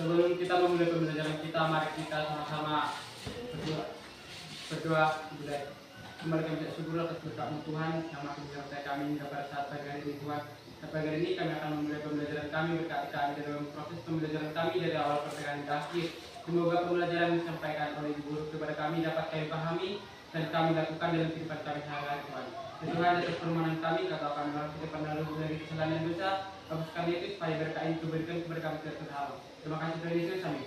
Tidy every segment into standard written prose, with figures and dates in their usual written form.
sebelum kita memulai pembelajaran kita, mari kita sama-sama berdoa. Kembali kami syukur atas berkat Tuhan yang makin menyertai kami hingga pada saat pagi hari ini Tuhan. Pada pagi hari ini kami akan memulai pembelajaran kami, berkati kami dalam proses pembelajaran kami dari awal pertengahan hingga akhir. Semoga pembelajaran yang disampaikan oleh Ibu Guru kepada kami dapat kami pahami dan kami lakukan dalam kehidupan kami sehari-hari Tuhan. Dan Tuhan, atas permohonan kami, kata kami dalam kehidupan lalu dari kesalahan yang dosa, hapus kami itu supaya berkat itu berikan kepada kami terhalang. Terima kasih Tuhan Yesus, amin.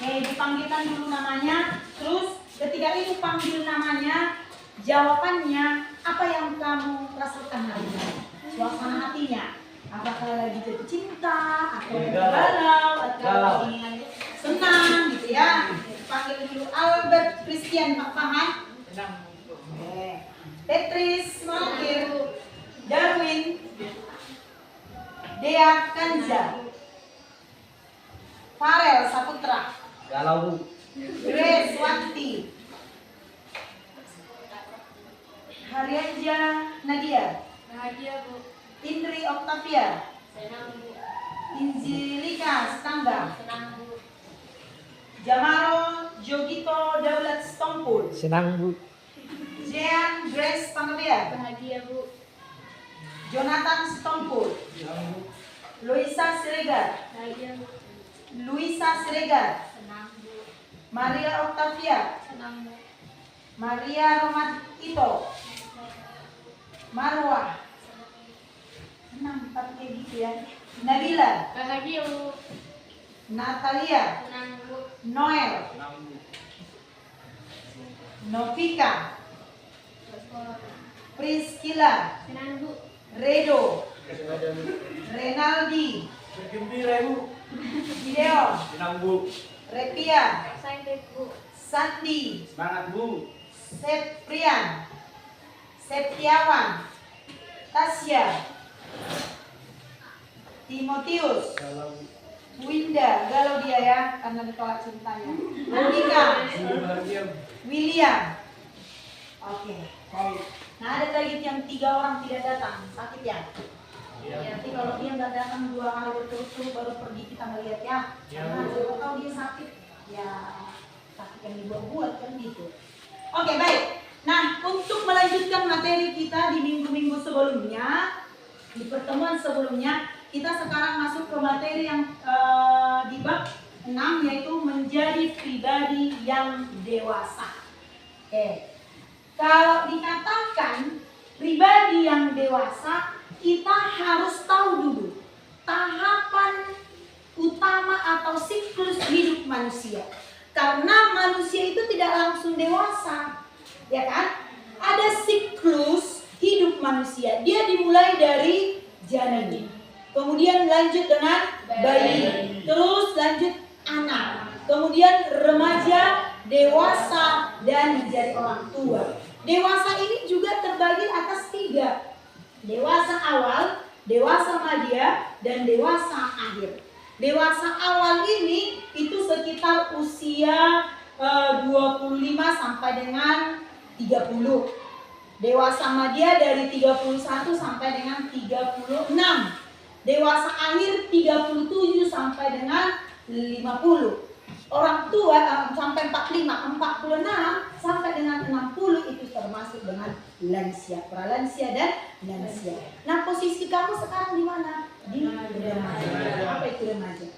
Dipanggilkan dulu namanya, terus ketika itu panggil namanya, jawabannya apa yang kamu rasakan hari ini? Suasana hatinya, apakah lagi jatuh cinta, atau lagi galau, atau lagi senang gitu ya. Panggil dulu Albert Christian Papahan, Tetris Malkir, Darwin, Dea Kanza, Farel Saputra, Galau Bu. Grace Wanti, Haryanja Nadia, Bahagia Bu. Indri Octavia, Senang Bu. Inzilika Stangga, Senang Bu. Jamaro Jogito Daulat Stompul, Senang Bu. Jean Grace Pangabia, Bahagia Bu. Jonathan Stompul, Luisa Siregar, Bahagia Bu. Luisa Siregar, Senang Bu. Maria Octavia, Senang Bu. Maria Romat Ito, Marwah, senang tapi kayak gitu ya. Nabila, Bahagia Bu. Natalia, Senang Bu. Noel, Novika, Priscilla, Senang Bu. Redo, Renaldi, Bergembira Bu. Gideon, Senang Bu. Repia, Excited Bu. Sandi, Semangat Bu. Septrian, Septiawan, Tasya, Timotius, Galau Bu. Winda, galau dia ya karena ditolak cintanya. Monika, Bahagia Bu. William. Oke, baik. Nah ada lagi yang 3 orang tidak datang, sakit ya. Iya. Nanti kalau dia nggak datang 2 kali berturut-turut baru pergi kita melihat ya. Karena siapa tahu dia sakit, ya sakit yang dibuat-buat kan gitu. Oke baik. Nah untuk melanjutkan materi kita di minggu-minggu sebelumnya, di pertemuan sebelumnya, kita sekarang masuk ke materi yang di bab 6 yaitu menjadi pribadi yang dewasa. Oke. Kalau dikatakan pribadi yang dewasa, kita harus tahu dulu tahapan utama atau siklus hidup manusia. Karena manusia itu tidak langsung dewasa, ya kan? Ada siklus hidup manusia. Dia dimulai dari janin, kemudian lanjut dengan bayi, terus lanjut anak, kemudian remaja, dewasa, dan menjadi orang tua. Dewasa ini juga terbagi atas 3. Dewasa awal, dewasa madya, dan dewasa akhir. Dewasa awal ini itu sekitar usia 25 sampai dengan 30. Dewasa madya dari 31 sampai dengan 36. Dewasa akhir 37 sampai dengan 50. Orang tua sampai 45, 46 sampai dengan 60 itu termasuk dengan lansia, pralansia dan lansia. Nah, posisi kamu sekarang di mana? Di remaja. Apa itu remaja?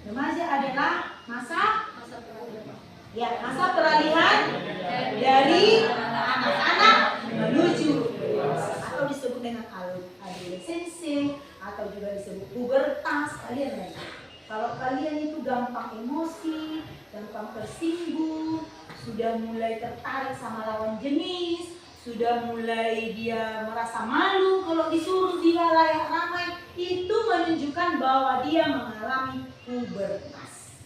Remaja adalah masa peralihan dari anak-anak menuju dewasa atau disebut dengan adolescensi atau juga disebut pubertas. Kalian lihat. Kalau kalian itu gampang emosi, gampang tersinggung, sudah mulai tertarik sama lawan jenis, sudah mulai dia merasa malu kalau disuruh di halayak ramai, itu menunjukkan bahwa dia mengalami pubertas.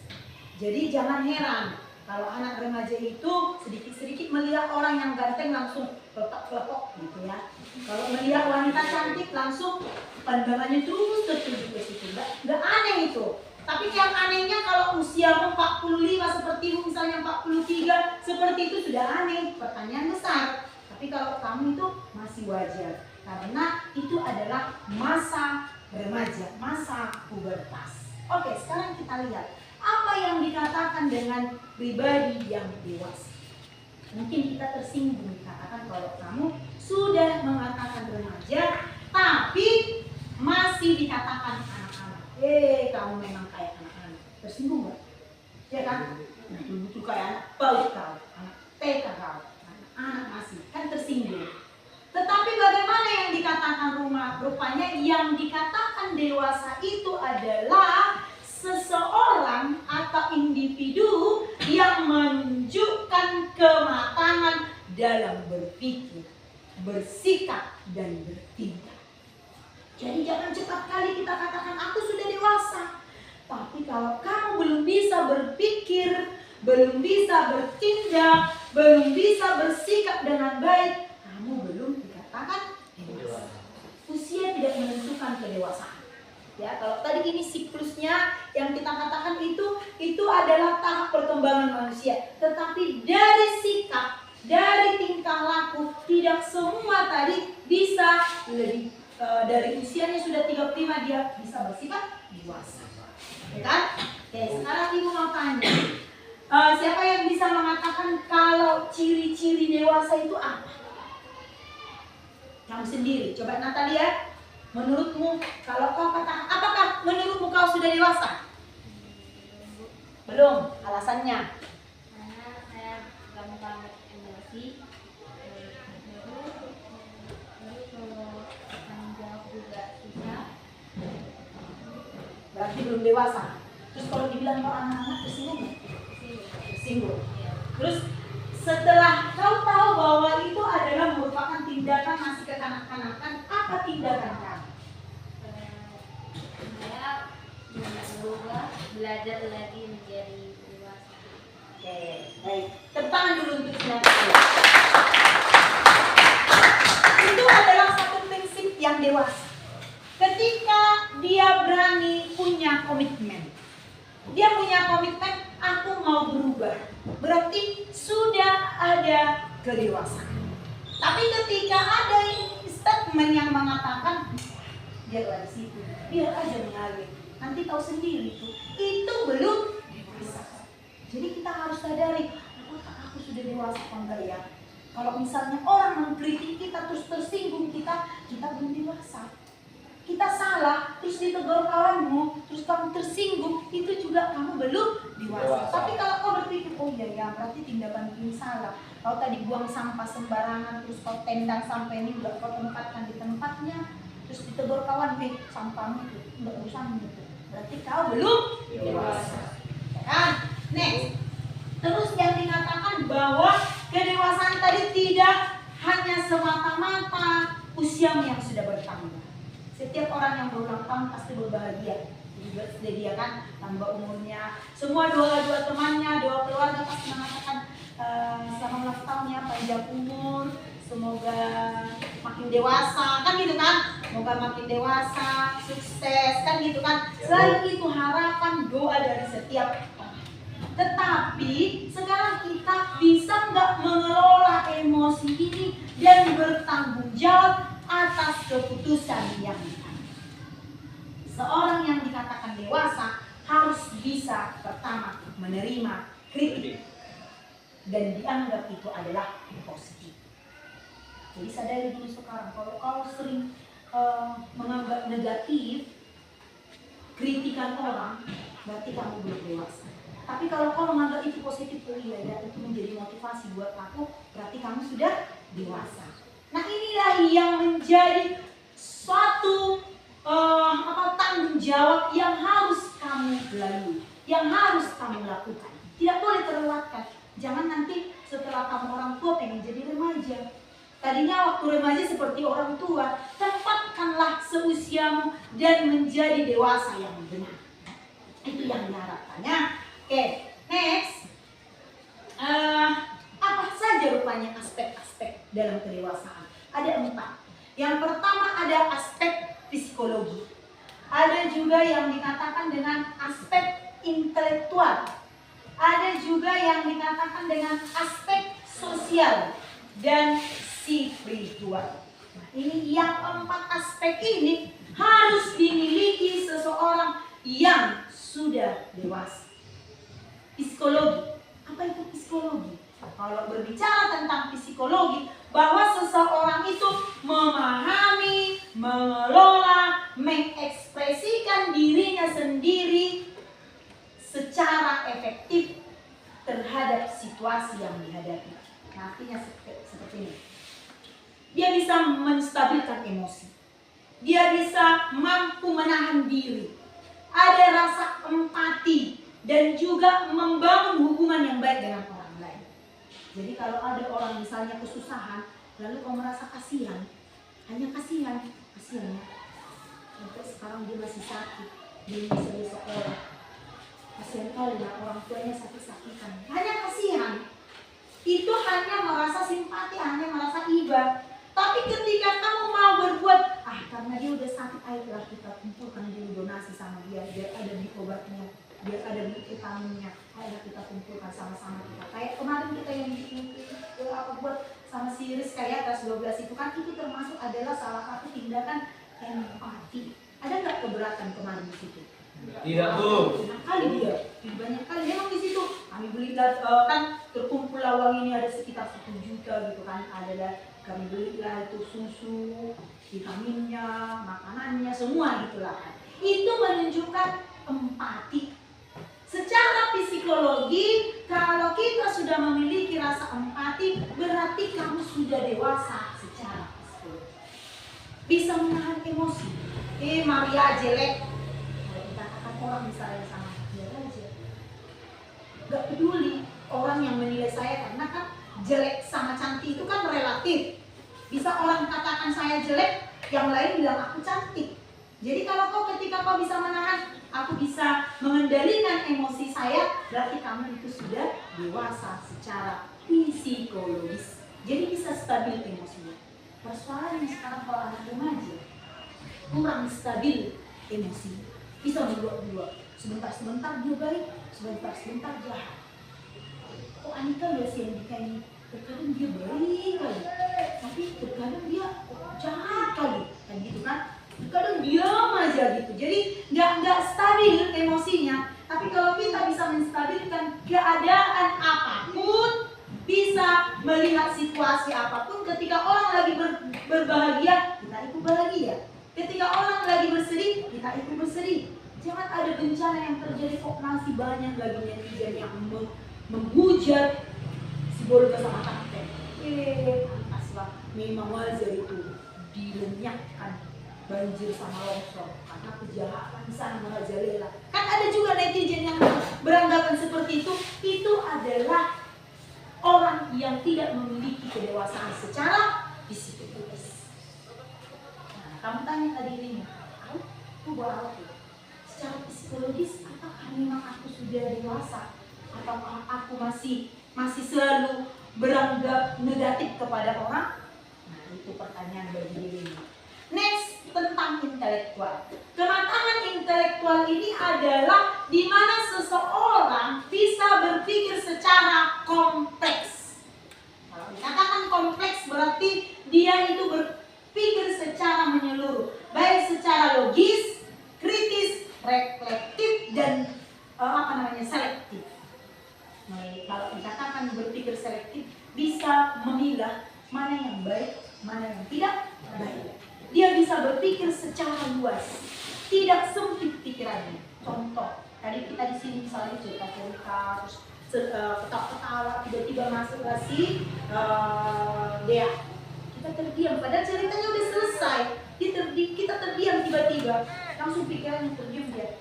Jadi jangan heran kalau anak remaja itu sedikit-sedikit melihat orang yang ganteng langsung pelepak-pelepok gitu ya. Kalau melihat wanita cantik langsung pandangannya terus tertuju ke situ. Nggak aneh itu. Tapi yang anehnya kalau usiamu 45 seperti misalnya 43 seperti itu sudah aneh, pertanyaan besar. Tapi kalau kamu itu masih wajar karena itu adalah masa remaja, masa pubertas. Oke, sekarang kita lihat apa yang dikatakan dengan pribadi yang dewasa. Mungkin kita tersinggung dikatakan kalau kamu sudah mengatakan remaja, tapi masih dikatakan anak-anak. Kamu memang kayak anak-anak. Tersinggung nggak? Ya kan? Betul-betul kayak anak PAUD kau, anak TK kau, anak masih kan tersinggung. Tetapi bagaimana yang dikatakan rupanya yang dikatakan dewasa itu adalah seseorang atau individu yang menunjukkan kematangan dalam berpikir, bersikap, dan bertindak. Jadi jangan cepat kali kita katakan aku sudah dewasa. Tapi kalau kamu belum bisa berpikir, belum bisa bertindak, belum bisa bersikap dengan baik, kamu belum dikatakan dewasa. Usia tidak menentukan kedewasaan. Ya, kalau tadi ini siklusnya yang kita katakan itu adalah tahap perkembangan manusia. Tetapi dari sikap, dari tingkah laku, tidak semua tadi bisa lebih dari usianya sudah 35 dia bisa bersifat dewasa. Ya kan? Oke, sekarang ibu mau tanya. Siapa yang bisa mengatakan kalau ciri-ciri dewasa itu apa? Kamu sendiri. Coba Natalia, menurutmu kalau kau katakan, apakah menurutmu kau sudah dewasa? Belum. Alasannya? Karena saya gampang emosi. Terus kalau tanggung jawab juga susah. Berarti belum dewasa. Terus kalau dibilang kau anak-anak tersinggung nggak? Tersinggung. Terus setelah kau tahu bahwa itu adalah merupakan tindakan masih kekanak-kanakan, apa tindakan kamu? Saya berubah, belajar lagi menjadi dewasa. Oke, baik. Tepuk tangan dulu untuk Natalia. Itu adalah satu prinsip yang dewasa. Ketika dia berani punya komitmen. Dia punya komitmen, aku mau berubah. Berarti sudah ada kedewasaan. Tapi ketika ada statement yang mengatakan, biarlah di situ, biar aja mengalir. Nanti tahu sendiri tuh, itu belum dewasa. Jadi kita harus sadari, apakah aku sudah dewasa atau enggak ya? Kalau misalnya orang mengkritik kita terus tersinggung kita belum dewasa. Kita salah, terus ditegur kawanmu, terus kamu tersinggung, itu juga kamu belum dewasa. Tapi kalau kau berpikir, oh iya ya, berarti tindakan ini salah. Kau tadi buang sampah sembarangan, terus kau tendang sampai ini, enggak kau tempatkan di tempatnya, terus ditegur kawan, sampahmu itu, enggak urusan gitu. Berarti kau belum dewasa. Ya kan? Next. Terus yang dikatakan bahwa kedewasaan tadi tidak hanya semata-mata usiamu yang sudah bertambah. Setiap orang yang berulang tahun pasti berbahagia. Jadi dia kan tambah umurnya. Semua doa temannya, doa keluarga pasti mengatakan selamat ulang tahun ya, panjang umur, semoga makin dewasa, kan gitu kan? Semoga makin dewasa, sukses, kan gitu kan? Selain itu harapan doa dari setiap orang. Tetapi sekarang kita bisa nggak mengelola emosi ini dan bertanggung jawab atas keputusan yang diambil. Seorang yang dikatakan dewasa harus bisa pertama menerima kritik dan dianggap itu adalah positif. Jadi sadari dulu sekarang, kalau kau sering menganggap negatif kritikan orang, berarti kamu belum dewasa. Tapi kalau kau menganggap itu positif, oh iya ya, itu menjadi motivasi buat aku, berarti kamu sudah dewasa. Nah inilah yang menjadi suatu tanggung jawab yang harus kamu lalui, yang harus kamu lakukan. Tidak boleh terlewatkan. Jangan nanti setelah kamu orang tua pengen jadi remaja. Tadinya waktu remaja seperti orang tua, tempatkanlah seusiamu dan menjadi dewasa yang benar. Itu yang diharapkannya. Oke, next. Apa saja rupanya aspek-aspek dalam kedewasaan? Ada 4. Yang pertama ada aspek psikologi. Ada juga yang dikatakan dengan aspek intelektual. Ada juga yang dikatakan dengan aspek sosial dan spiritual. Nah, ini yang 4 aspek ini harus dimiliki seseorang yang sudah dewasa. Psikologi. Apa itu psikologi? Kalau berbicara tentang psikologi, bahwa seseorang itu memahami, mengelola, mengekspresikan dirinya sendiri secara efektif terhadap situasi yang dihadapi. Nah, artinya seperti ini. Dia bisa menstabilkan emosi. Dia bisa mampu menahan diri. Ada rasa empati dan juga membangun hubungan yang baik dengan orang lain. Jadi kalau ada orang misalnya kesusahan, lalu kau merasa kasihan, hanya kasihan ya. Untuk sekarang dia masih sakit, dia bisa sekolah. Kasihan kali lah orang tuanya sakit-sakitan. Hanya kasihan. Itu hanya merasa simpati, hanya merasa iba. Tapi ketika kamu mau berbuat, karena dia udah sakit, ayolah kita kumpulkan dulu donasi sama dia, biar ada di obatnya, biar ada di vitaminnya, ayolah kita kumpulkan sama-sama kita. Kayak kemarin kita yang buat sama si Rizka ya, kelas 12 itu kan, itu termasuk adalah salah satu tindakan empati. Ada nggak keberatan kemarin di situ? Tidak, Bu. Banyak kali dia, banyak kali memang di situ. Kami beli kan terkumpul uang ini ada sekitar 1 juta gitu kan, adalah kami belilah itu susu, vitaminnya, makanannya, semua gitulah. Itu menunjukkan empati. Secara psikologi, kalau kita sudah memiliki rasa empati, berarti kamu sudah dewasa secara psikologi. Bisa menahan emosi. Maria jelek. Orang misalnya sama dia aja, gak peduli orang yang menilai saya, karena kan jelek sama cantik itu kan relatif. Bisa orang katakan saya jelek, yang lain bilang aku cantik. Jadi kalau ketika kau bisa menahan, aku bisa mengendalikan emosi saya, berarti kamu itu sudah dewasa secara psikologis. Jadi bisa stabil emosinya. Persoalannya sekarang kalau anak remaja kurang stabil emosi. Bisa berbuat-buat, sebentar-sebentar dia baik, sebentar-sebentar jahat. Kok Anita lihat si Andika ini, terkadang dia baik kali, tapi terkadang dia jahat kali, kan gitu kan? Terkadang diam aja gitu, jadi nggak stabil emosinya. Tapi kalau kita bisa menstabilkan keadaan apapun, bisa melihat situasi apapun, ketika orang lagi berbahagia, kita ikut bahagia. Ketika orang lagi bersedih, kita ikut bersedih. Jangan ada bencana yang terjadi, kok masih banyak lagi netizen yang menghujat si Bolga sama Kapten. Pantaslah, memang wajar itu dilenyapkan banjir sama longsor karena kejahatan di sana merajalela. Kan ada juga netizen yang beranggapan seperti itu adalah orang yang tidak memiliki kedewasaan secara psikologis. Kamu tanya tadi ini, aku buat apa? Secara psikologis, apakah memang aku sudah dewasa? Atau aku masih selalu beranggap negatif kepada orang? Nah, itu pertanyaan bagi dirimu. Next, tentang intelektual. Kematangan intelektual ini adalah di mana seseorang bisa berpikir secara kompleks. Kalau dikatakan kompleks berarti dia itu berpikir secara menyeluruh, baik secara logis, kritis, reflektif, dan selektif. Nah, kalau dikatakan berpikir selektif, bisa memilah mana yang baik, mana yang tidak baik. Dia bisa berpikir secara luas, tidak sempit pikirannya. Contoh, tadi kita di sini misalnya cerita-cerita, terus ketawa-ketawa, tiba-tiba masuk si Dea. Kita terdiam, padahal ceritanya udah selesai. Kita terdiam tiba-tiba, langsung pikirannya terdiam dia.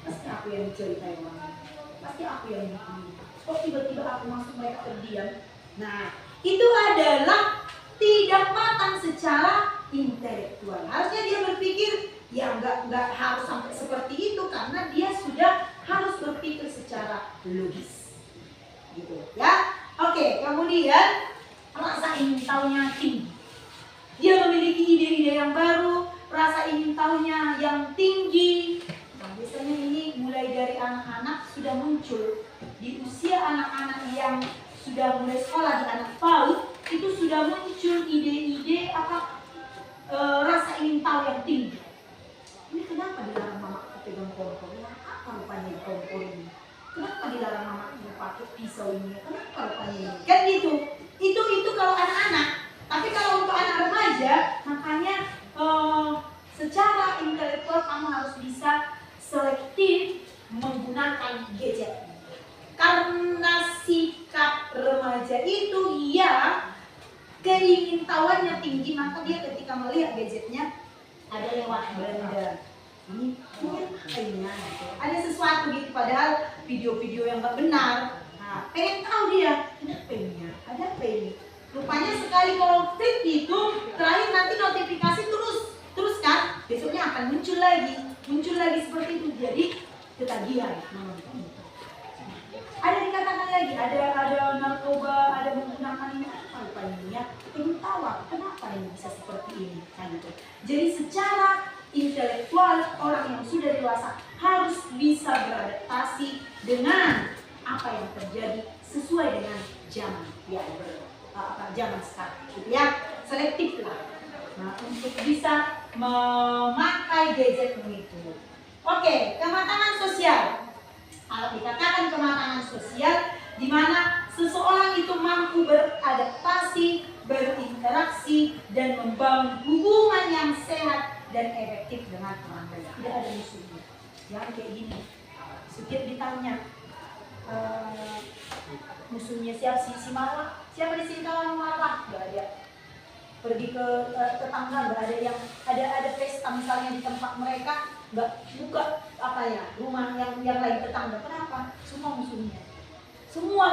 Pasti aku yang diceritain orang, pasti aku yang dipilih. Kok tiba-tiba aku masuk, mereka terdiam. Nah, itu adalah tidak matang secara intelektual. Harusnya dia berpikir, ya nggak harus sampai seperti itu, karena dia sudah harus berpikir secara logis, gitu ya. Oke, kemudian rasa ingin tahunya tinggi. Dia memiliki ide-ide yang baru, rasa ingin tahunya yang tinggi. Nah, biasanya ini mulai dari anak-anak sudah muncul. Di usia anak-anak yang sudah mulai sekolah di anak PAUD, itu sudah muncul ide-ide rasa ingin tahu yang tinggi. ini kenapa dilarang mama pegang kompor? Ya, apa rupanya di kompor ini? Kenapa dilarang mama pakai pisau ini? Kenapa rupanya ini? Kan gitu. Itu kalau anak-anak. Tapi kalau untuk anak remaja, makanya secara intelektual kamu harus bisa selektif menggunakan gadget. Karena sikap remaja itu ya keingintahuannya tinggi, maka dia ketika melihat gadgetnya ada lewat blender ini pengennya gitu. Ada sesuatu gitu, padahal video-video yang gak benar. Nah, pengen tahu dia pengennya ada apa ini. Rupanya sekali kalau klik itu terakhir nanti notifikasi terus kan, besoknya akan muncul lagi seperti itu. Jadi ketagihan menonton. Ada dikatakan lagi, ada narkoba, ada menggunakan ini apa ini ya? Ingin tahu kenapa ini bisa seperti ini kan gitu. Jadi secara intelektual orang yang sudah dewasa harus bisa beradaptasi dengan apa yang terjadi sesuai dengan zaman yang zaman sekarang gitu ya. Selektif lah. Nah, untuk bisa memakai gadget itu. Oke, kematangan sosial. Kalau dikatakan kematangan sosial, di mana seseorang itu mampu beradaptasi, berinteraksi, dan membangun hubungan yang sehat dan efektif dengan orang lain. Tidak ada musuhnya. Yang kayak gini, setiap ditanya musuhnya siapa si Marwah? Siapa di sini kawan Marwah? Gak ada. Pergi ke tetangga, gak ada yang ada pesta misalnya di tempat mereka, nggak buka apa ya rumah yang lain tetangga. Kenapa? Semua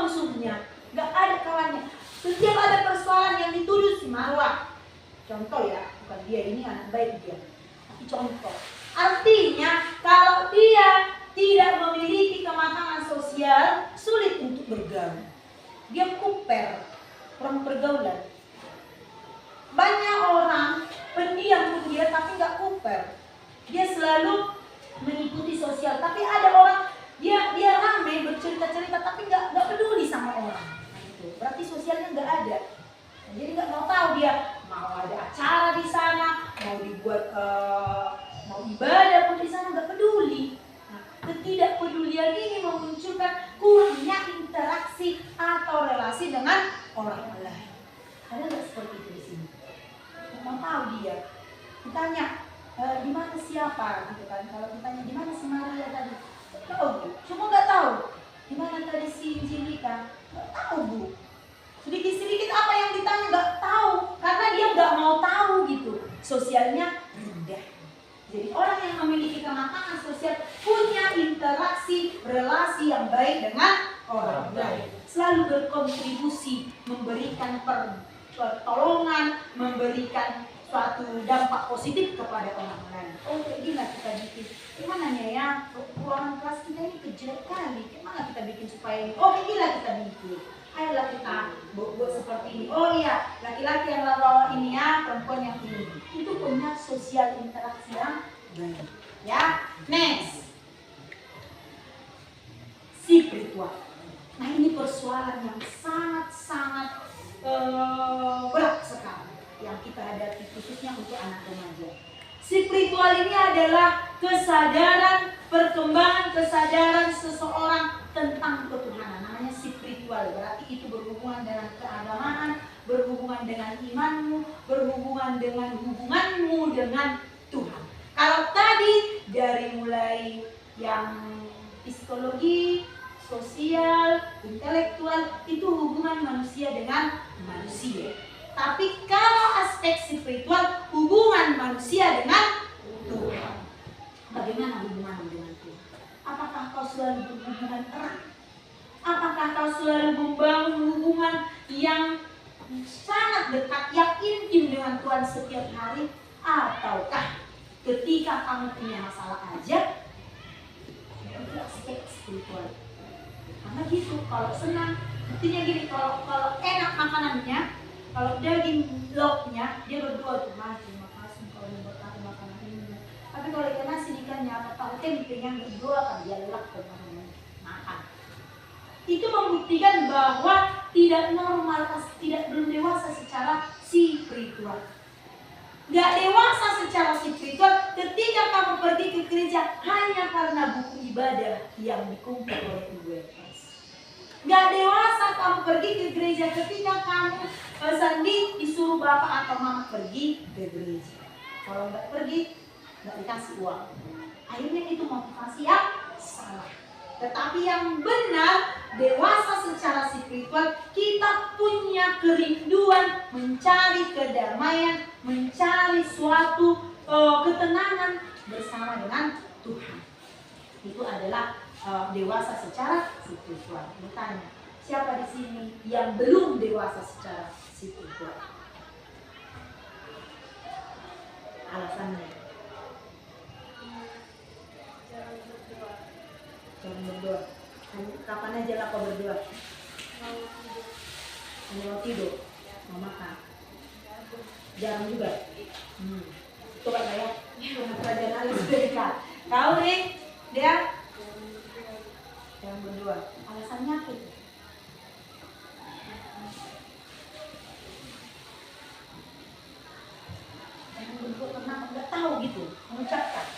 musuhnya, nggak ada kawannya. Setiap ada persoalan yang dituduh si Marwah, contoh ya, bukan dia ini anak baik dia, tapi contoh. Artinya kalau dia tidak memiliki kematangan sosial, sulit untuk bergaul. Dia kuper, orang pergaulan. Banyak orang pendiam pun dia tapi nggak kuper. Dia selalu mengikuti sosial, tapi ada orang dia ramai bercerita-cerita tapi nggak peduli sama orang. Gitu. Berarti sosialnya nggak ada. Jadi nggak mau tahu dia mau ada acara di sana, mau dibuat mau ibadah pun di sana nggak peduli. Nah, ketidakpedulian ini memunculkan kurangnya interaksi atau relasi dengan orang lain. Ada nggak seperti itu di sini? Mau tahu dia, ditanya di mana siapa gitu kan. Kalau ditanya di mana si Maria tadi, tahu Bu, cuma nggak tahu di mana tadi si Rika, nggak tahu Bu. Sedikit apa yang ditanya nggak tahu karena dia nggak mau tahu gitu. Sosialnya rendah. Jadi orang yang memiliki kematangan sosial punya interaksi relasi yang baik dengan orang lain, selalu berkontribusi, memberikan pertolongan, memberikan suatu dampak positif kepada orang lain. Oh, kayak gini lah kita bikin. Gimana ya, ruangan kelas kita ini kecil kali. Gimana kita bikin supaya ini? Oh, kayak gini lah kita bikin. Ayolah kita buat seperti ini. Oh iya, laki-laki yang bawa ini ya, perempuan yang ini. Itu punya sosial interaksi yang baik. Ya, next. Spiritual. Nah, ini persoalan yang sangat-sangat berat sekali yang kita hadapi khususnya untuk anak remaja. Spiritual ini adalah kesadaran, perkembangan kesadaran seseorang tentang ketuhanan. Namanya spiritual, berarti itu berhubungan dengan keagamaan, berhubungan dengan imanmu, berhubungan dengan hubunganmu dengan Tuhan. Kalau tadi dari mulai yang psikologi, sosial, intelektual, itu hubungan manusia dengan manusia. Tapi kalau aspek spiritual, hubungan manusia dengan Tuhan. Bagaimana hubungan dengan Tuhan? Apakah kau selalu berhubungan erat? Apakah kau selalu membangun hubungan yang sangat dekat, yang intim dengan Tuhan setiap hari? Ataukah ketika kamu punya masalah aja, itu aspek spiritual? Karena gitu, kalau senang, buktinya gini, kalau enak makanannya, kalau daging lognya, dia berdoa, Tuhan terima kasih kalau membuat aku makanan ini. Tapi kalau ikan nasi ikannya apa tahu tempe yang berdoa kan dia lelak makan. Itu membuktikan bahwa tidak normal, belum dewasa secara spiritual. Gak dewasa secara spiritual ketika kamu pergi ke gereja hanya karena buku ibadah yang dikumpul oleh UWS. Gak dewasa kamu pergi ke gereja ketika kamu sendiri disuruh bapak atau mama pergi ke gereja. Kalau gak pergi, gak dikasih uang. Akhirnya itu motivasi yang salah. Tetapi yang benar, dewasa secara spiritual, kita punya kerinduan mencari kedamaian, mencari suatu ketenangan bersama dengan Tuhan. Itu adalah dewasa secara spiritual. Bertanya, siapa di sini yang belum dewasa secara spiritual? Alasannya? Jangan berdoa. Kapan aja lah kau berdoa? Hanya mau tidur, mau makan. Jarang juga. Coba saya, kerajaan alis mereka. Kau nih, dia jangan berdoa. Alasannya apa? Jangan berdoa karena nggak tahu gitu, mengucapkan.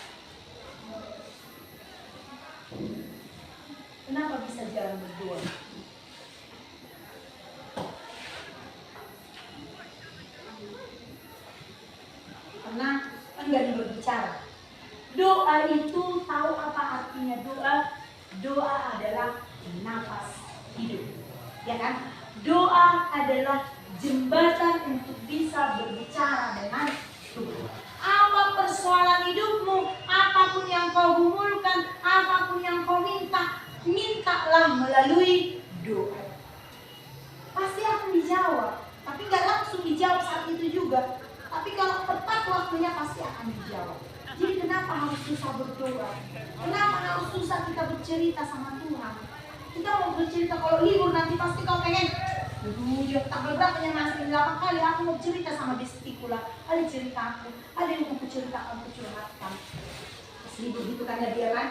Kenapa bisa jarang berdoa? Karena enggan berbicara. Doa itu tahu apa artinya doa? Doa adalah nafas hidup, ya kan? Doa adalah jembatan untuk bisa berbicara dengan Tuhan. Apa persoalan hidupmu, apapun yang kau gumulkan, apapun yang kau minta, mintalah melalui doa. Pasti akan dijawab, tapi gak langsung dijawab saat itu juga. Tapi kalau tepat waktunya pasti akan dijawab. Jadi kenapa harus susah berdoa? Kenapa harus susah kita bercerita sama Tuhan? Kita mau bercerita, kalau libur nanti pasti kau pengen, dia tanggal berapa yang masih 8 kali aku mau cerita sama bestiku lah. Ada cerita aku, ada yang mau ceritakan, aku curhatkan. Pas libur gitu kan dia kan.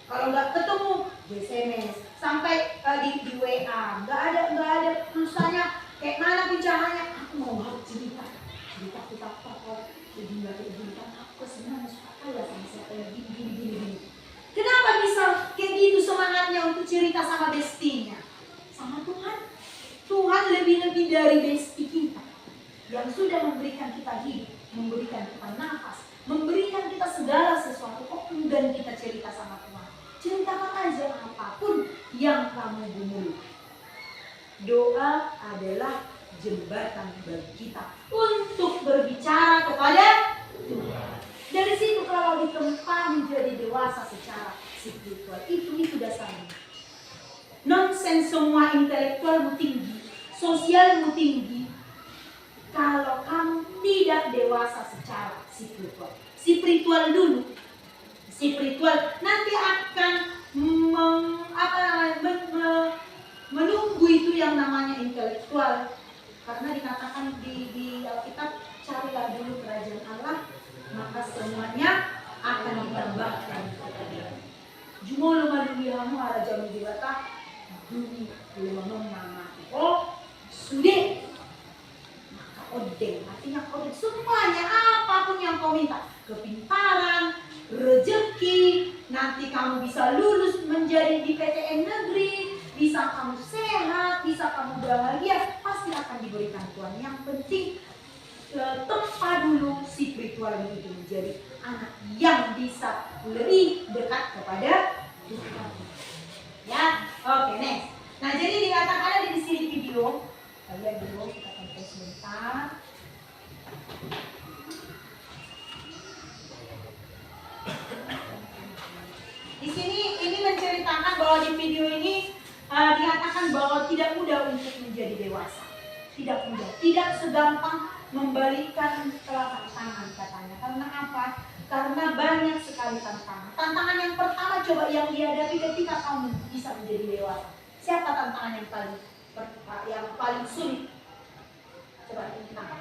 Kalau nggak ketemu, SMS, sampai di WA, nggak ada pulsanya, kayak mana pun caranya, aku mau cerita kita apa, jadi nggak kayak gini kan, aku sebenarnya suka kaya sama siapa yang gini. Kenapa bisa kayak gitu semangatnya untuk cerita sama bestinya? Sama Tuhan. Tuhan lebih dari besti kita, yang sudah memberikan kita hidup, memberikan kita nafas, memberikan kita segala sesuatu. Kok enggan kita cerita sama Tuhan? Ceritakan aja apapun yang kamu gumuli. Doa adalah jembatan bagi kita untuk berbicara kepada Tuhan. Dari situ kalau ditempa menjadi dewasa secara spiritual, itu dasarnya. Nonsense semua intelektualmu tinggi, sosialmu tinggi, kalau kamu tidak dewasa secara spiritual. Spiritual dulu. Spiritual nanti akan menunggu itu yang namanya intelektual. Karena dikatakan di Alkitab, carilah dulu kerajaan Allah, maka semuanya akan ditambahkan kepadamu. Jumolo madulihamu araja mudibata duni lemamong mama. Oh, sudah. Maka odeng, artinya odeng. Semuanya apapun yang kau minta, kepintaran, rezeki, nanti kamu bisa lulus menjadi di PTN negeri, bisa kamu sehat, bisa kamu bahagia, pasti akan diberikan Tuhan. Yang penting tempa dulu spiritual itu menjadi anak yang bisa lebih dekat kepada Tuhan. Ya, oke, next. Nah, jadi dikatakan ada di sini video. Kita lihat dulu, kita akan sebentar. Di sini ini menceritakan bahwa di video ini dikatakan bahwa tidak mudah untuk menjadi dewasa. Tidak mudah, tidak segampang membalikan telapak tangan katanya. Karena apa? Karena banyak sekali tantangan. Tantangan yang pertama coba yang dihadapi ketika kamu bisa menjadi dewasa. Siapa tantangan yang paling sulit? Coba ceritakan.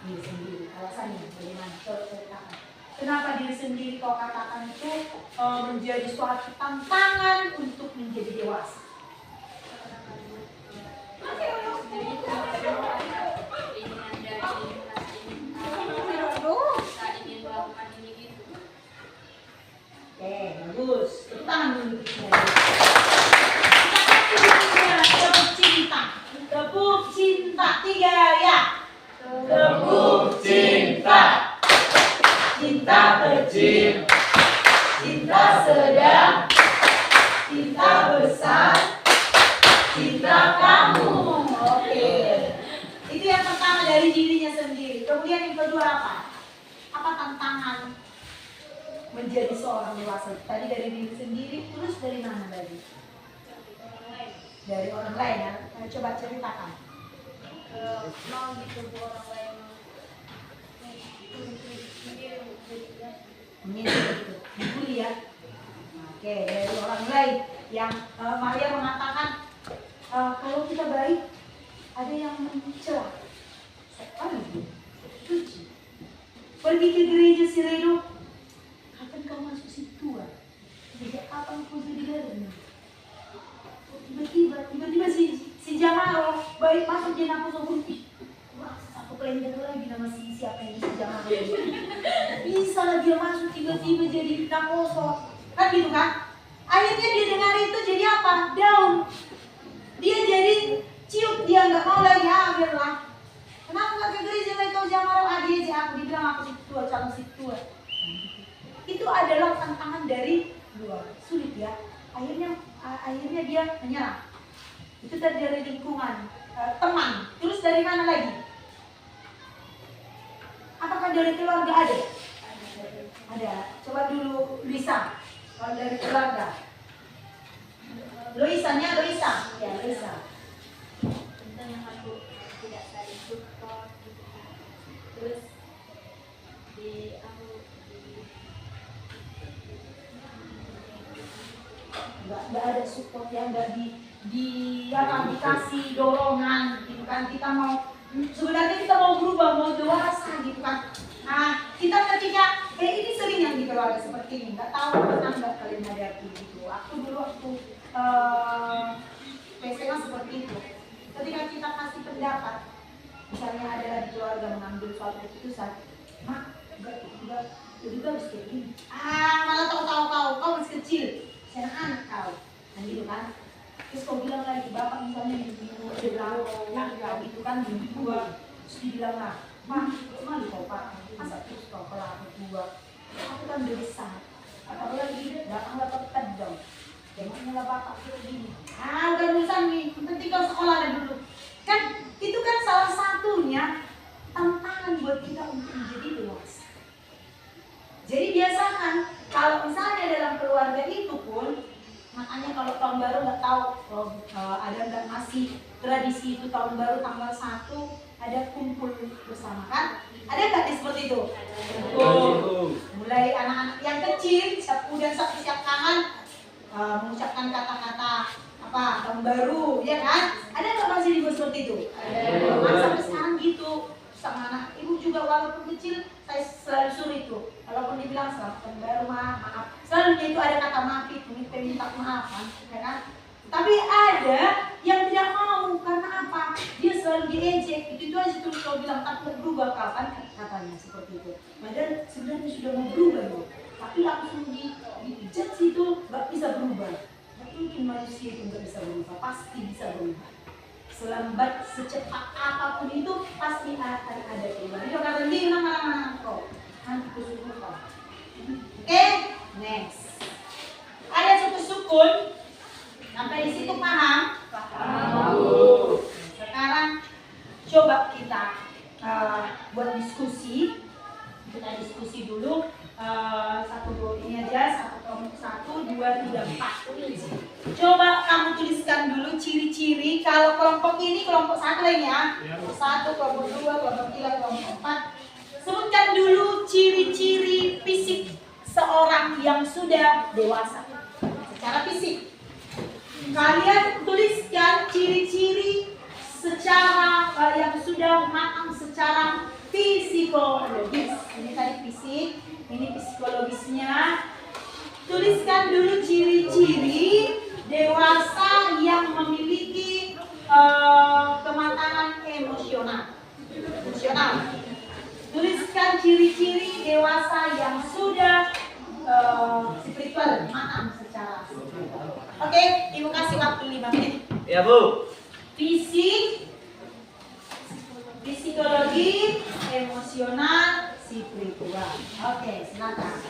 Diri sendiri. Alasannya bagaimana? Coba ceritakan. Kenapa diri sendiri kau katakan itu menjadi suatu tantangan untuk menjadi dewasa? Kemudian yang kedua apa? Apa tantangan menjadi seorang dewasa? Tadi dari diri sendiri, terus dari mana tadi? Dari orang lain ya. Nah, coba ceritakan. Mau gitu orang lain sendiri jadi Ini gitu. Dibully ya. Oke, dari orang lain yang Maria mengatakan kalau kita baik ada yang mencela. Sekali suci. Pergi ke gereja si Redo. Kapan kau masuk situ? Sejak kapan kau jadi garing? Tiba-tiba si Jamal baik masuk jadi aku sobun. Wah, aku pelender lagi nama siapa yang si Jamal. Bisa lah dia masuk tiba-tiba jadi nakoso. Kan gitu kan? Akhirnya dia dengar itu jadi apa? Down. Dia jadi ciut, dia nggak mau lagi ambil lah. Kenapa nggak ke gereja lagi kau Jamal? Dia aku dibilang aku si tua, calon si tua. Itu adalah tantangan dari luar. Sulit ya. Akhirnya dia menyerah. Itu dari lingkungan, teman. Terus dari mana lagi? Apakah dari keluarga ada? Ada. Coba dulu Luisa. Kalau dari keluarga. Luisa. Ya, Luisa. tentang yang aku tidak saling support gitu kan. Terus Nggak ada support yang nggak dikasih dorongan gitu kan. Kita mau berubah, mau dewasa gitu kan. Nah, kita ketika ini sering yang di keluarga seperti ini, nggak tahu pernah nggak kalian hadapi gitu. Waktu SMA seperti itu. Ketika kita kasih pendapat, misalnya adalah di keluarga mengambil suatu keputusan, mak, enggak, lebih bagus kayak gini. Malah tahu kau masih kecil, saya anak kau, dan gitu kan. Terus kau bilang lagi, bapak misalnya dia bilang, kau itu kan di gua, terus dia bilang lah, mak, malu kau pak, masa terus kau pelaku gua, aku kan udah besar, apalagi datang dapat dong. Jangan lah bapak kayak gini. Udah urusan nih, penting kau sekolah ada dulu. Kan itu kan salah satunya tantangan buat kita untuk menjadi dewasa. Jadi biasakan kalau misalnya dalam keluarga itu pun, makanya kalau tahun baru nggak tahu ada nggak masih tradisi itu tahun baru tanggal 1 ada kumpul bersama kan? Ada nggak seperti itu? Mulai anak-anak yang kecil sapu dan sapu siap tangan. Mengucapkan kata-kata apa tahun baru, ya kan? Ada nggak masih dibuat seperti itu? Ada. Sampai sekarang gitu. Sama anak ibu juga walaupun kecil, saya selalu suruh itu. Walaupun dibilang selamat tahun baru, maaf. Selalu itu ada kata maaf itu, minta maaf, ya kan? Tapi ada yang tidak mau karena apa? Dia selalu diejek. Itu aja terus kau bilang tak berubah kapan katanya seperti itu. Padahal sebenarnya sudah mau berubah loh. Tapi langsung dijudge itu nggak bisa berubah. Nggak mungkin manusia itu nggak bisa berubah, pasti bisa berubah. Selambat secepat apapun itu pasti akan ada perubahan. Dia kata dia mana kau, nanti kusuruh kau. Oke, next. Ada suku sukun. Sampai di situ paham? Paham. Sekarang coba kita buat diskusi. Kita diskusi dulu. Ini aja, 1, 2, 3, 4. Coba kamu tuliskan dulu ciri-ciri. Kalau kelompok ini kelompok 1 lain ya. Kelompok 1, kelompok 2, kelompok 3, kelompok 4. Sebutkan dulu ciri-ciri fisik seorang yang sudah dewasa secara fisik. Kalian tuliskan ciri-ciri secara yang sudah matang secara psikologis. Ini tadi fisik. Ini psikologisnya. Tuliskan dulu ciri-ciri dewasa yang memiliki kematangan emosional. Tuliskan ciri-ciri dewasa yang sudah spiritual, matang secara spiritual. Oke, Ibu kasih waktu 5 menit. Ya Bu. Fisik, psikologi, emosional, spiritual. Oke, silakan.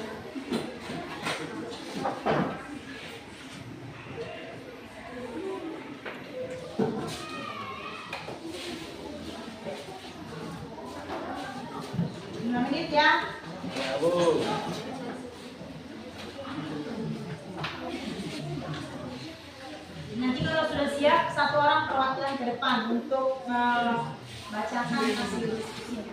5 menit ya. Ya, Bu. Nanti kalau sudah siap, satu orang perwakilan ke depan untuk membacakan hasil diskusinya.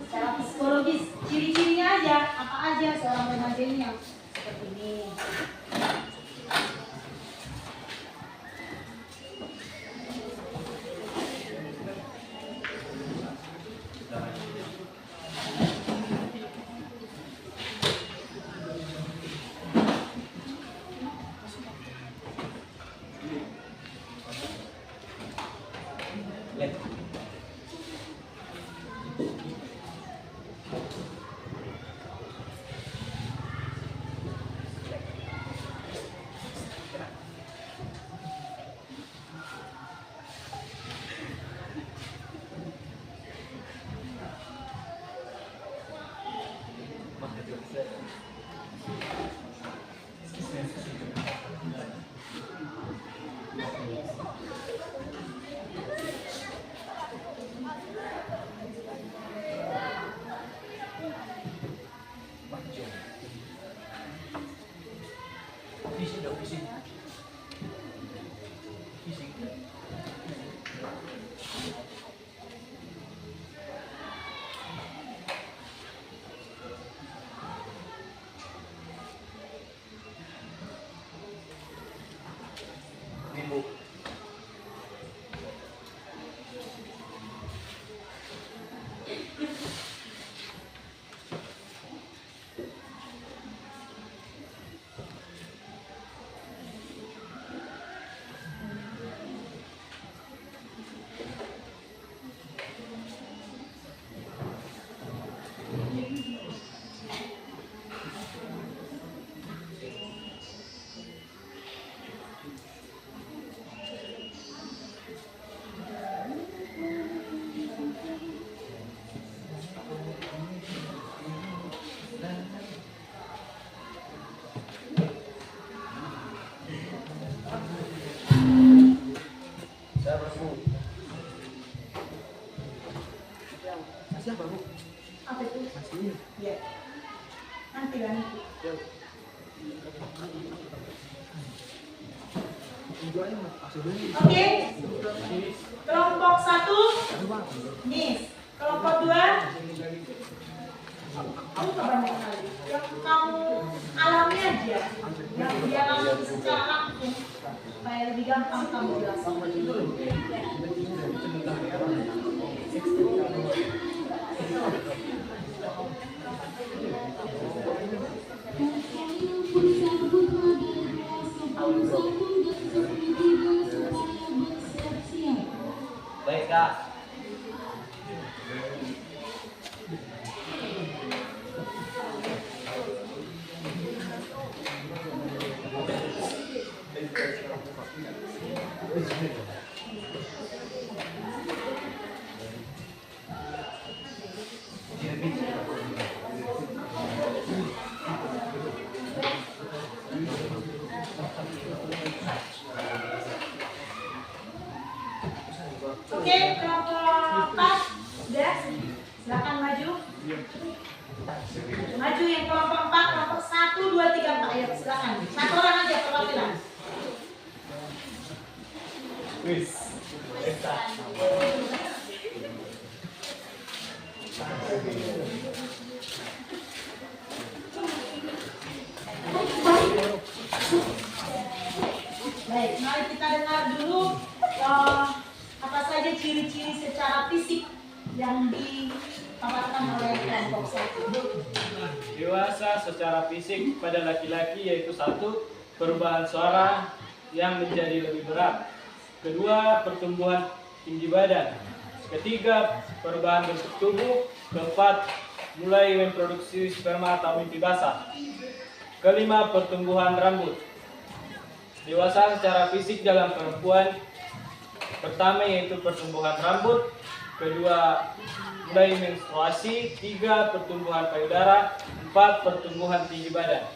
Secara psikologis, ciri-cirinya aja, apa aja seorang remaja ini yang seperti ini. Siapa, Bu? Apa itu? Masih. Ya. Nanti lah nanti. Oke. Kelompok 1 Nis. Kelompok 2 kamu kebanyakan kali. Yang kamu alami aja. Yang dia langsung secara langsung supaya lebih gampang kamu jelaskan. Baik, Kak. Oke, kelompok 4 sudah. Silakan maju. Maju yang kelompok 4, kelompok 1, 2, 3, 4. Ayo silakan. Satu orang aja perwakilan. Wis. Baik, mari kita dengar dulu apa saja ciri-ciri secara fisik yang dipaparkan oleh kelompok 1. Dewasa secara fisik pada laki-laki yaitu 1. Perubahan suara yang menjadi lebih berat. 2. Pertumbuhan tinggi badan. 3. Perubahan bentuk tubuh. 4. Mulai memproduksi sperma atau mimpi basah. 5. Pertumbuhan rambut. Dewasa secara fisik dalam perempuan. Pertama yaitu pertumbuhan rambut. 2. Mulai menstruasi. 3. Pertumbuhan payudara. 4. Pertumbuhan tinggi badan.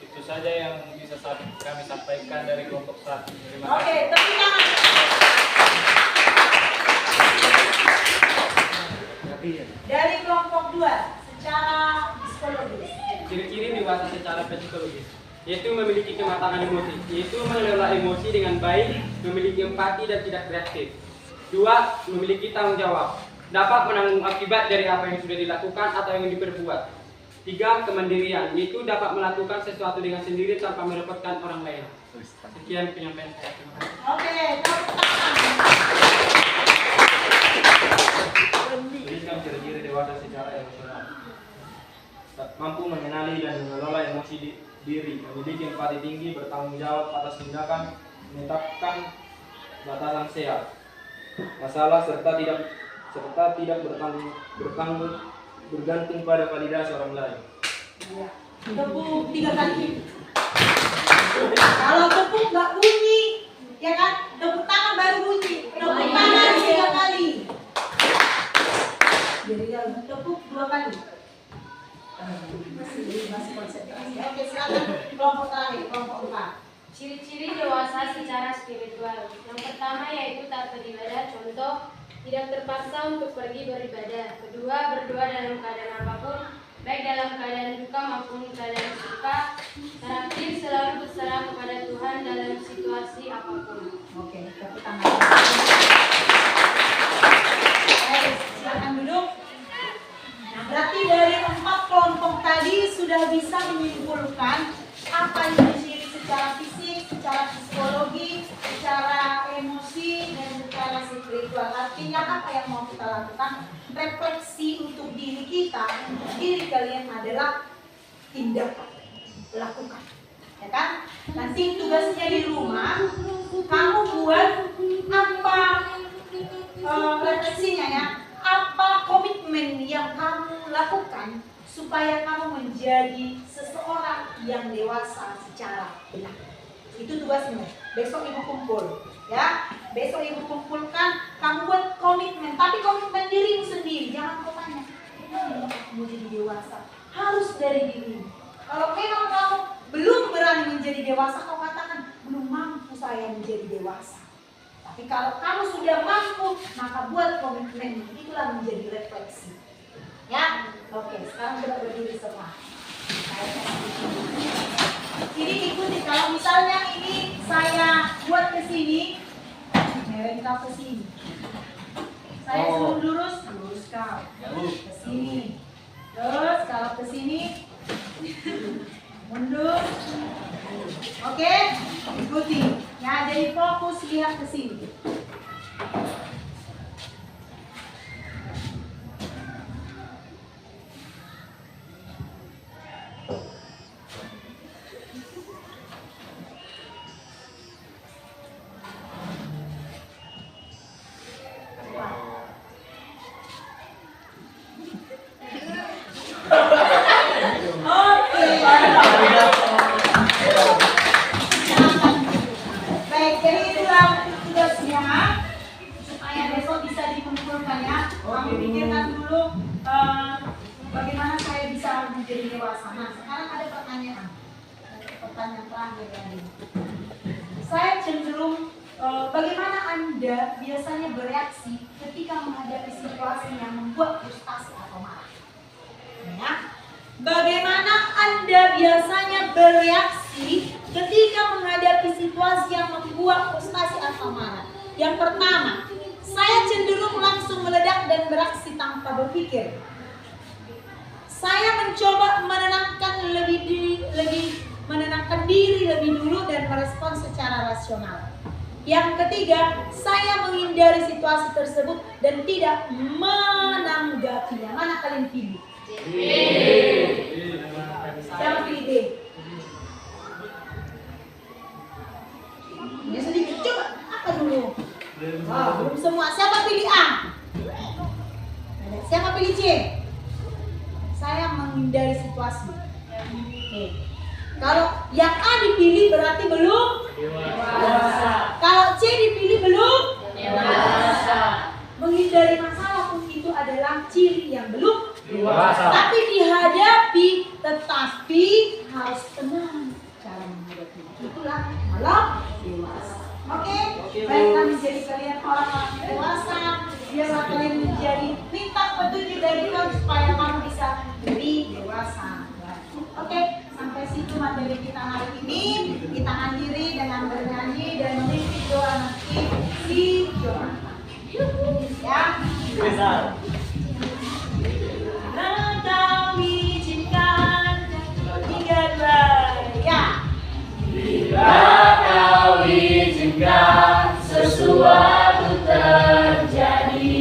Itu saja yang bisa kami sampaikan dari kelompok 1. Terima Oke, kasih. tepuk tangan. Dari kelompok 2 secara psikologis. Ciri-ciri dewasa secara psikologis yaitu memiliki kematangan emosi, yaitu mengelola emosi dengan baik, memiliki empati dan tidak reaktif. 2. Memiliki tanggung jawab, dapat menanggung akibat dari apa yang sudah dilakukan atau yang diperbuat. 3. Kemandirian, yaitu dapat melakukan sesuatu dengan sendiri tanpa merepotkan orang lain. Sekian penyampaian saya. Terima kasih. Oke, tepuk tangan. Berikan ciri-ciri dewasa secara emosional. Mampu mengenali dan mengelola emosi diri, memiliki empati tinggi, bertanggung jawab atas tindakan, menetapkan batasan sehat, masalah serta tidak bergantung pada validasi orang lain. Tepuk 3 kali. Kalau tepuk nggak bunyi, ya kan? Tepuk tangan baru bunyi. Tepuk tangan 3 kali. Jadi tepuk 2 kali. Masih konsentrasi. Oke, silakan kelompok terakhir, kelompok 4. Ciri-ciri dewasa secara spiritual. Yang pertama yaitu taat beribadah. Contoh, tidak terpaksa untuk pergi beribadah. Kedua, berdoa dalam keadaan apapun, baik dalam keadaan duka maupun keadaan suka. Terakhir, selalu berserah kepada Tuhan dalam situasi apapun. Oke, tepuk tangan. Baik, silakan duduk. Nah, berarti dari 4 kelompok tadi sudah bisa menyimpulkan apa itu ciri secara fisik, secara psikologi, secara emosi, dan secara spiritual. Artinya apa yang mau kita lakukan? Refleksi untuk diri kita, untuk diri kalian adalah tindakan, lakukan, ya kan? Nanti tugasnya di rumah, kamu buat apa refleksinya ya? Apa komitmen yang kamu lakukan supaya kamu menjadi seseorang yang dewasa secara benar. Itu tugasmu. Besok ibu kumpul, ya. Besok ibu kumpulkan, kamu buat komitmen. Tapi komitmen dirimu sendiri. Jangan kau tanya, gimana kamu jadi dewasa? Harus dari dirimu. Kalau memang kamu belum berani menjadi dewasa, kau katakan belum mampu saya menjadi dewasa. Tapi kalau kamu sudah mampu, maka buat komitmen. Itulah menjadi refleksi. Ya, oke. Sekarang coba berdiri semua. Ini ikuti. Kalau misalnya ini saya buat ke sini, mereng kau ke sini. Saya suruh lurus kau. Ke sini. Terus kalau ke sini, mundur. Oke, ikuti. Ya, jadi fokus lihat ke sini. Baik, jadi itulah tugasnya supaya besok bisa dikumpulkan ya. Kamu pikirkan dulu bagaimana saya bisa menjadi dewasa. Nah, sekarang ada pertanyaan. Pertanyaan terakhir tadi. Saya cenderung bagaimana Anda biasanya bereaksi ketika menghadapi situasi yang membuat frustasi atau marah? Ya. Bagaimana Anda biasanya bereaksi ketika menghadapi situasi yang membuat frustasi atau marah? Yang pertama, saya cenderung langsung meledak dan beraksi tanpa berpikir. Saya mencoba menenangkan diri lebih dulu dan merespons secara rasional. Yang ketiga, saya menghindari situasi tersebut dan tidak menanggapinya. Mana kalian pilih? Siapa pilih B? Ini sedikit, coba apa dulu? Belum semua. Siapa pilih A? Siapa pilih C? Saya menghindari situasi. Kalau yang A dipilih berarti belum dewasa. Kalau C dipilih belum dewasa. Menghindari masalah pun itu adalah ciri yang belum dewasa. Tapi dihadapi, tetapi harus tenang. biarlah kalian menjadi minta petunjuk dari Tuhan supaya kamu bisa lebih dewasa. Oke, sampai situ materi kita hari ini. Kita akhiri dengan bernyanyi dan memimpin doa nanti si Jonathan. Ya. Dan kami izinkan 3, 2, ya. Bila kau izinkan sesuatu terjadi,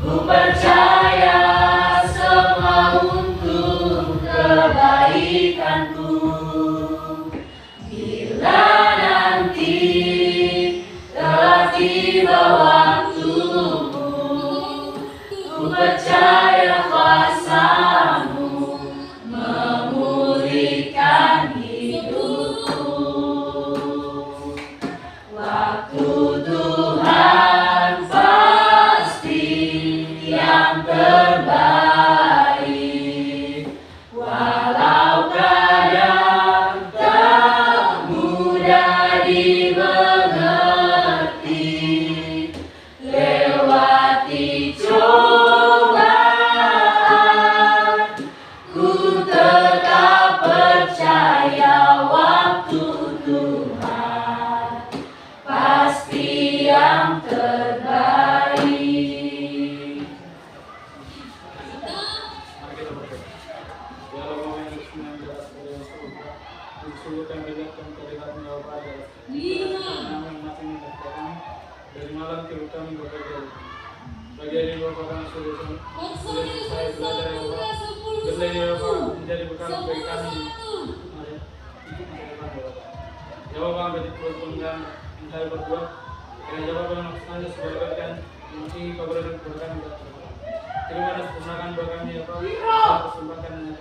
ku percaya semua untuk kebaikanku. Bila nanti telah tiba waktumu, ku percaya kuasa-Mu memulihkan hidupku. Waktu Tuhan pasti yang terbaik, walau kadang tak mudah dimengerti. Lewati cobaan, ku tetap percaya waktu Tuhan pasti yang terbaik. Mari kita berdoa. Ya Allah, kami yang berkenan di atas kalian surga, di seluruh kami lihatkan terlihatnya Allah pada kami masing-masing kami dari malam ke kami bekerja. Bagi ini Bapak kami sudah saya belajar ya Bapak. Biarlah ya Bapak menjadi bekal bagi kami. Mari ikut ke depan ya Bapak. Ya Bapak, beri pertolongan mencari berdua. Dan ya Bapak yang sengaja sebarkan mungkin kabar dan berkami. Terima kasih sempurnakan doa kami ya Bapak. Kesempatan yang